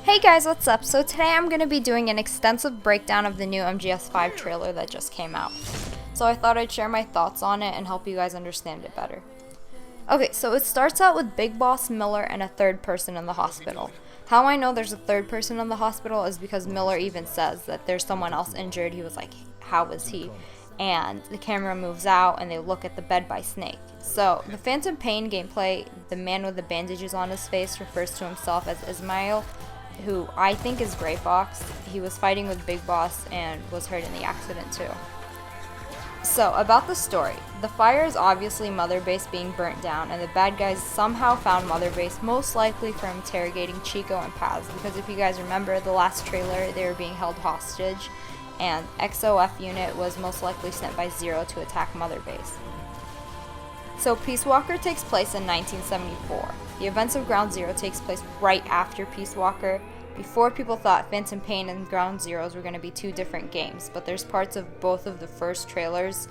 Hey guys, what's up? So today I'm going to be doing an extensive breakdown of the new MGS5 trailer that just came out. So I thought I'd share my thoughts on it and help you guys understand it better. Okay, so it starts out with Big Boss, Miller, and a third person in the hospital. How I know there's a third person in the hospital is because Miller even says that there's someone else injured. He was like, how is he? And the camera moves out and they look at the bed by Snake. So the Phantom Pain gameplay, the man with the bandages on his face refers to himself as Ismail, who I think is Gray Fox. He was fighting with Big Boss and was hurt in the accident too. So about the story, the fire is obviously Mother Base being burnt down, and the bad guys somehow found Mother Base, most likely from interrogating Chico and Paz, because if you guys remember the last trailer, they were being held hostage, and XOF unit was most likely sent by Zero to attack Mother Base. So Peace Walker takes place in 1974. The events of Ground Zero takes place right after Peace Walker. Before, people thought Phantom Pain and Ground Zeroes were going to be two different games, but there's parts of both of the first trailers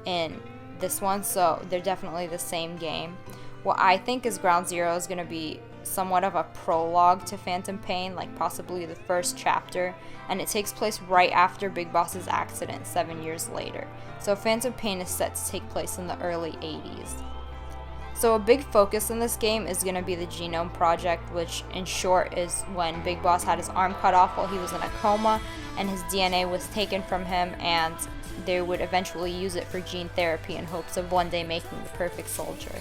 in this one, so they're definitely the same game. What I think is Ground Zero is going to be somewhat of a prologue to Phantom Pain, like possibly the first chapter, and it takes place right after Big Boss's accident 7 years later. So Phantom Pain is set to take place in the early 80s. So a big focus in this game is going to be the Genome Project, which in short is when Big Boss had his arm cut off while he was in a coma and his DNA was taken from him, and they would eventually use it for gene therapy in hopes of one day making the perfect soldier.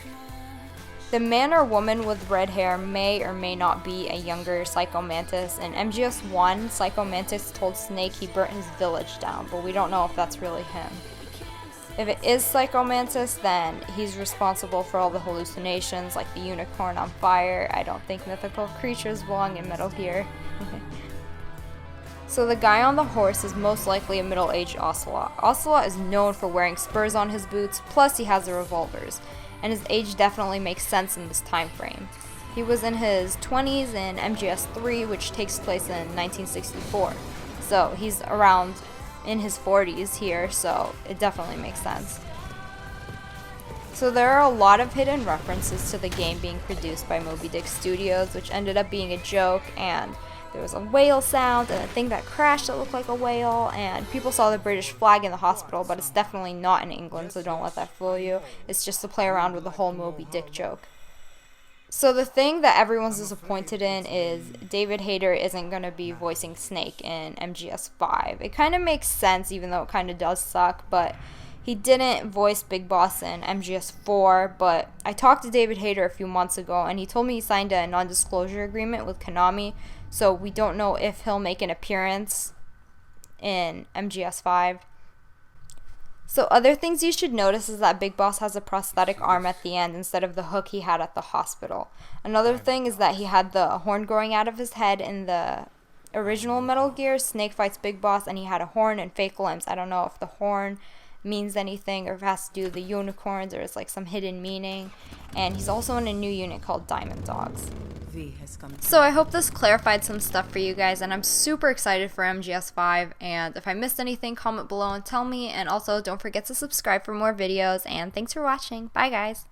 The man or woman with red hair may or may not be a younger Psycho Mantis. In MGS1, Psycho Mantis told Snake he burnt his village down, but we don't know if that's really him. If it is Psycho Mantis, then he's responsible for all the hallucinations, like the unicorn on fire. I don't think mythical creatures belong in Metal Gear. So the guy on the horse is most likely a middle-aged Ocelot. Ocelot is known for wearing spurs on his boots, plus he has the revolvers, and his age definitely makes sense in this time frame. He was in his 20s in MGS3, which takes place in 1964. So he's around in his 40s here, so it definitely makes sense. So there are a lot of hidden references to the game being produced by Moby Dick Studios, which ended up being a joke, and there was a whale sound and a thing that crashed that looked like a whale, and people saw the British flag in the hospital, but it's definitely not in England, so don't let that fool you. It's just to play around with the whole Moby Dick joke. So the thing that everyone's disappointed in is David Hayter isn't going to be voicing Snake in MGS5. It kind of makes sense, even though it kind of does suck, but he didn't voice Big Boss in MGS4, but I talked to David Hayter a few months ago, and he told me he signed a non-disclosure agreement with Konami, so we don't know if he'll make an appearance in MGS5. So other things you should notice is that Big Boss has a prosthetic arm at the end instead of the hook he had at the hospital. Another thing is that he had the horn growing out of his head in the original Metal Gear. Snake fights Big Boss and he had a horn and fake limbs. I don't know if the horn means anything or if it has to do with the unicorns or it's like some hidden meaning. And he's also in a new unit called Diamond Dogs. So I hope this clarified some stuff for you guys, and I'm super excited for MGS5, and if I missed anything, comment below and tell me, and also don't forget to subscribe for more videos, and thanks for watching. Bye guys!